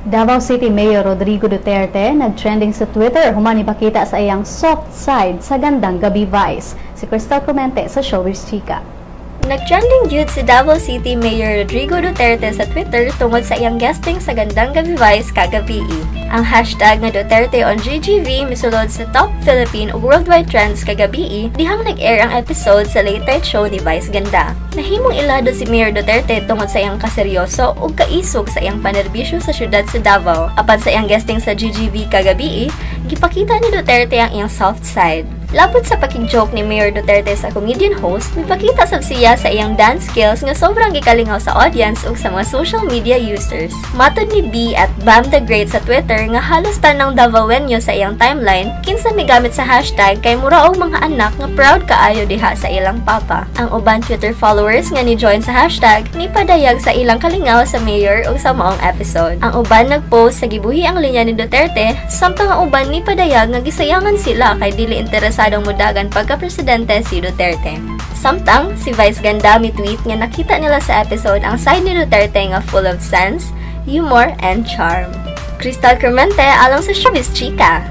Davao City Mayor Rodrigo Duterte nag-trending sa Twitter human ipakita sa iyang soft side sa Gandang Gabi Vice. Si Crystal Clemente sa Showbiz Chika. Nag-trending gyud si Davao City Mayor Rodrigo Duterte sa Twitter tungod sa iyang guesting sa Gandang Gabi Vice kagabi. Ang hashtag nga Duterte on GGV misulod sa top Philippine ug worldwide trends kagabi dihang nag-air ang episode sa late night show ni Vice Ganda. Nahimong ilado si Mayor Duterte tungod sa iyang kaseryoso ug kaisog sa iyang panerbisyo sa syudad sa Davao. Apan sa iyang guesting sa GGV kagabi, gipakita ni Duterte ang iyang soft side. Labot sa pakig-joke ni Mayor Duterte sa comedian host, mipakita sab siya sa iyang dance skills nga sobrang gikalingaw sa audience ug sa mga social media users. Matod ni B at Bam the Great sa Twitter nga halos tanang Davaoenyo sa iyang timeline, kinsa migamit sa hashtag kay mura og mga anak nga proud kaayo diha sa ilang papa. Ang uban Twitter followers nga ni-join sa hashtag nipadayag sa ilang kalingaw sa mayor ug sa maong episode. Ang uban nagpost sa gibuhi ang linya ni Duterte, samtang ang uban nipadayag nga gisayangan sila kay dili interesadong mudagan pagka-presidente si Duterte. Samtang, si Vice Ganda mi-tweet nga nakita nila sa episode ang side ni Duterte nga full of sense, humor, and charm. Crystal Clemente alang sa Showbiz Chika.